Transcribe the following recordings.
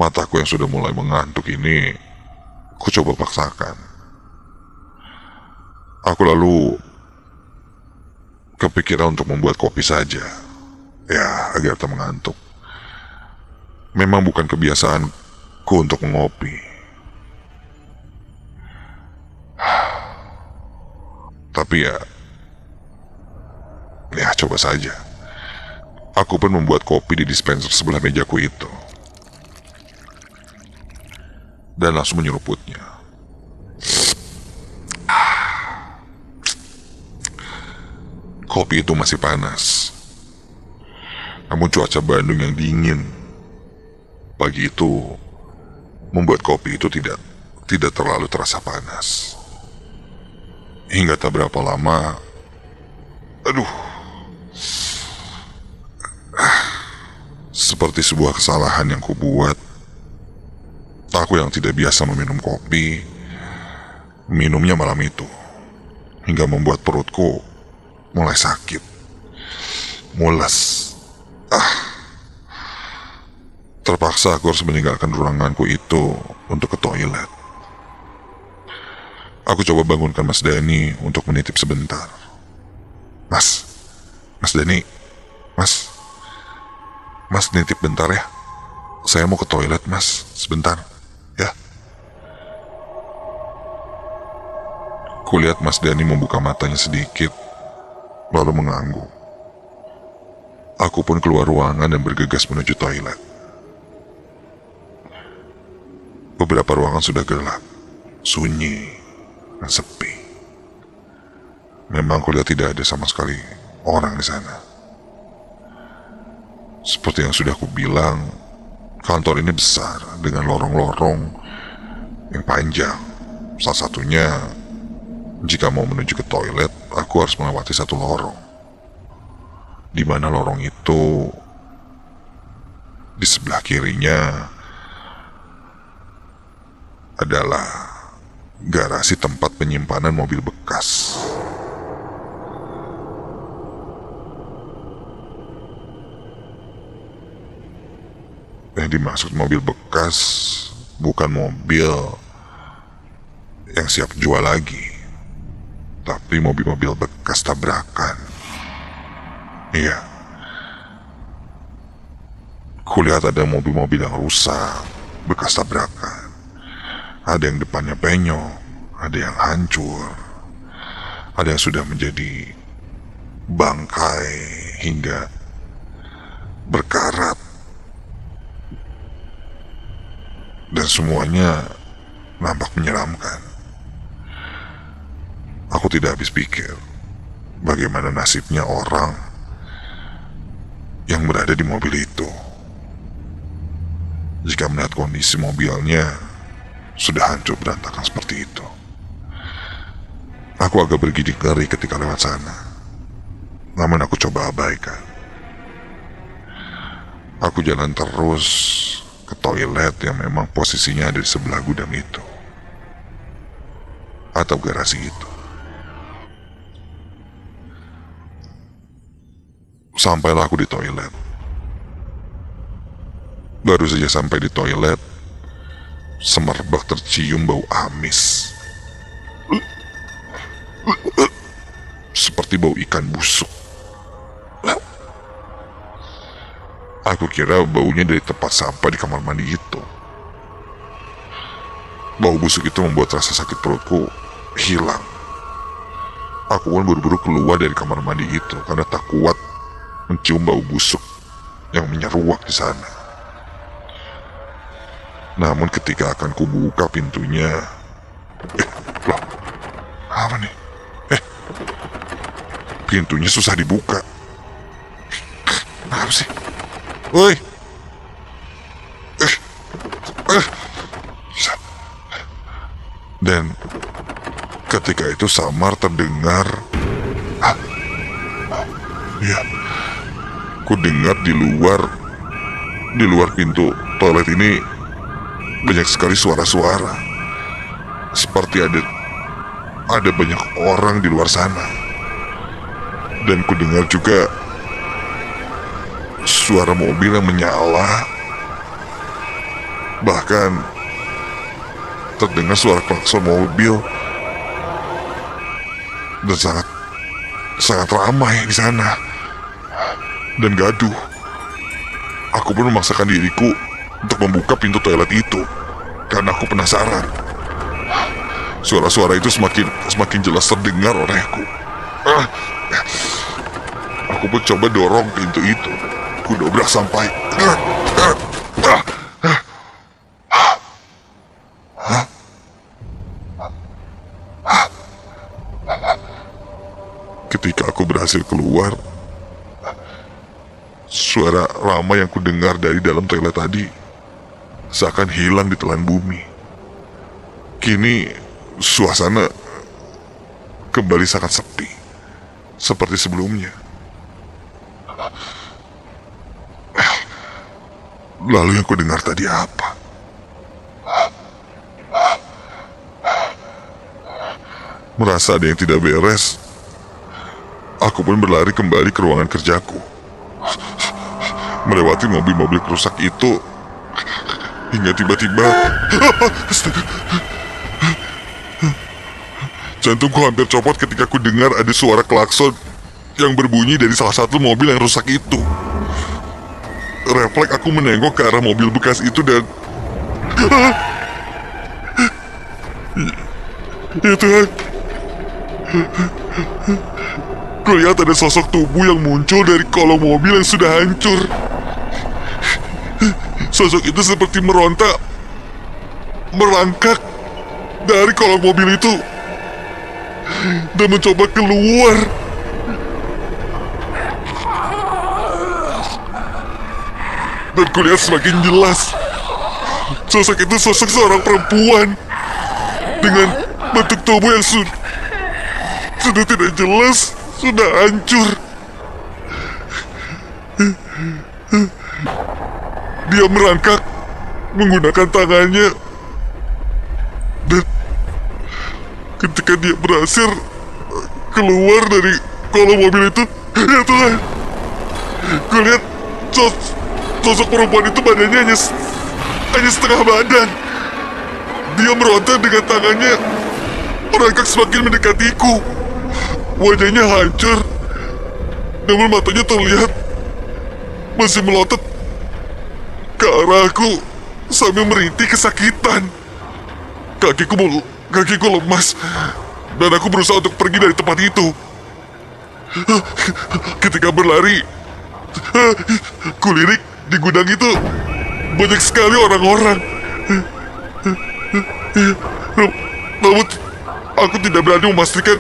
Mataku yang sudah mulai mengantuk ini, ku coba paksakan. Aku lalu kepikiran untuk membuat kopi saja, ya agar tak mengantuk. Memang bukan kebiasaanku untuk mengopi. Tapi ya coba saja. Aku pun membuat kopi di dispenser sebelah mejaku itu. Dan langsung menyeruputnya. Kopi itu masih panas. Namun cuaca Bandung yang dingin pagi itu membuat kopi itu tidak terlalu terasa panas. Hingga tak berapa lama, seperti sebuah kesalahan yang kubuat. Aku yang tidak biasa meminum kopi, minumnya malam itu, hingga membuat perutku mulai sakit, mules. Terpaksa aku harus meninggalkan ruanganku itu untuk ke toilet. Aku coba bangunkan Mas Dani untuk menitip sebentar. Mas Dani, Mas nitip bentar ya. Saya mau ke toilet Mas, sebentar, ya. Kulihat Mas Dani membuka matanya sedikit, lalu mengangguk. Aku pun keluar ruangan dan bergegas menuju toilet. Beberapa ruangan sudah gelap, sunyi, dan sepi. Memang kulihat tidak ada sama sekali orang di sana. Seperti yang sudah aku bilang, kantor ini besar dengan lorong-lorong yang panjang. Salah satunya, jika mau menuju ke toilet, aku harus melewati satu lorong. Di mana lorong itu, di sebelah kirinya adalah garasi tempat penyimpanan mobil bekas. Yang dimaksud mobil bekas bukan mobil yang siap jual lagi, tapi mobil-mobil bekas tabrakan. Iya, kulihat ada mobil-mobil yang rusak, bekas tabrakan. Ada yang depannya penyok, ada yang hancur, ada yang sudah menjadi bangkai hingga berkarat. Dan semuanya nampak menyeramkan. Aku tidak habis pikir bagaimana nasibnya orang yang berada di mobil itu. Jika melihat kondisi mobilnya sudah hancur berantakan seperti itu. Aku agak bergidik ngeri ketika lewat sana. Namun aku coba abaikan. Aku jalan terus ke toilet yang memang posisinya ada di sebelah gudang itu, atau garasi itu. Sampailah aku di toilet. Baru saja sampai di toilet, semerbak tercium bau amis. Seperti bau ikan busuk. Aku kira baunya dari tempat sampah di kamar mandi itu. Bau busuk itu membuat rasa sakit perutku hilang. Aku pun buru-buru keluar dari kamar mandi itu karena tak kuat mencium bau busuk yang menyeruak di sana. Namun ketika akan kubuka pintunya, loh, apa nih? Pintunya susah dibuka. Apa sih? Woi. Dan ketika itu samar terdengar, ya, ku dengar di luar pintu toilet ini banyak sekali suara-suara. Seperti ada banyak orang di luar sana. Dan ku dengar juga suara mobil yang menyala Bahkan terdengar suara klakson mobil dan sangat ramai di sana dan gaduh. Aku pun memaksakan diriku untuk membuka pintu toilet itu karena aku penasaran. Suara-suara itu semakin jelas terdengar olehku. Aku pun coba dorong pintu itu. Ku dobrak sampai ketika aku berhasil keluar, suara ramai yang kudengar dari dalam toilet tadi seakan hilang ditelan bumi. Kini suasana kembali sangat sepi seperti sebelumnya. Lalu yang kudengar tadi apa? Merasa ada yang tidak beres, aku pun berlari kembali ke ruangan kerjaku. Melewati mobil-mobil kerusak itu hingga tiba-tiba jantungku hampir copot ketika ku dengar ada suara klakson yang berbunyi dari salah satu mobil yang rusak itu. Refleks aku menengok ke arah mobil bekas itu dan ya Tuhan, kulihat ada sosok tubuh yang muncul dari kolong mobil yang sudah hancur. Sosok itu seperti merangkak dari kolong mobil itu dan mencoba keluar. Dan kulihat semakin jelas, sosok itu sosok seorang perempuan dengan bentuk tubuh yang sudah tidak jelas, sudah hancur. Dia merangkak menggunakan tangannya, dan ketika dia berhasil keluar dari kolong mobil itu, ya Tuhan, kulihat sosok perempuan itu badannya hanya setengah badan. Dia meronta dengan tangannya, merangkak semakin mendekatiku. Wajahnya hancur, namun matanya terlihat masih melotot ke arahku sambil merintih kesakitan. Kakiku lemas dan aku berusaha untuk pergi dari tempat itu. Ketika berlari, kulirik di gudang itu banyak sekali orang-orang. Namun aku tidak berani memastikan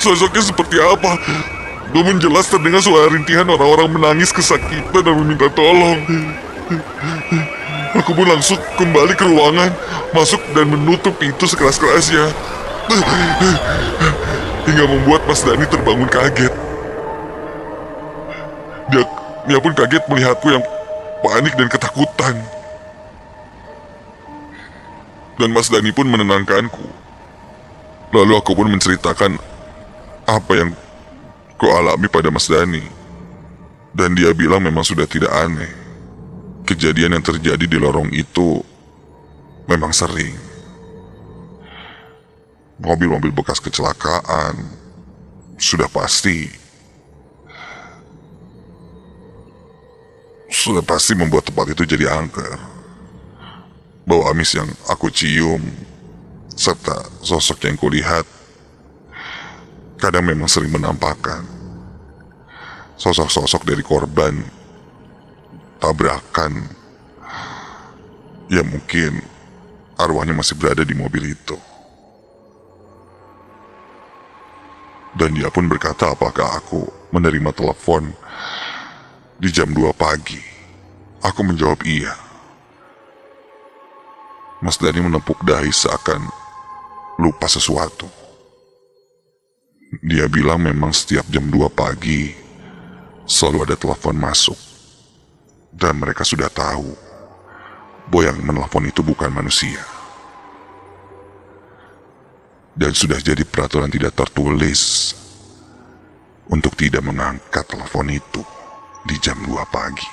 sosoknya seperti apa. Namun jelas terdengar suara rintihan orang-orang menangis kesakitan dan meminta tolong. Aku pun langsung kembali ke ruangan, masuk dan menutup pintu sekeras-kerasnya, hingga membuat Mas Dani terbangun kaget. Dia pun kaget melihatku yang panik dan ketakutan. Dan Mas Dani pun menenangkanku. Lalu aku pun menceritakan apa yang ku alami pada Mas Dani. Dan dia bilang memang sudah tidak aneh. Kejadian yang terjadi di lorong itu memang sering. Mobil-mobil bekas kecelakaan sudah pasti membuat tempat itu jadi angker. Bau amis yang aku cium serta sosok yang kulihat kadang memang sering menampakkan sosok-sosok dari korban tabrakan yang mungkin arwahnya masih berada di mobil itu. Dan dia pun berkata apakah aku menerima telepon di jam 2 pagi. Aku menjawab iya. Mas Dani menepuk dahi seakan lupa sesuatu. Dia bilang memang setiap jam 2 pagi selalu ada telepon masuk. Dan mereka sudah tahu bahwa yang menelpon itu bukan manusia. Dan sudah jadi peraturan tidak tertulis untuk tidak mengangkat telepon itu di jam 2 pagi.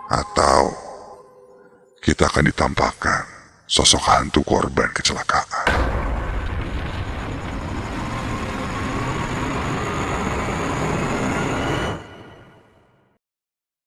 Atau kita akan ditampakkan sosok hantu korban kecelakaan.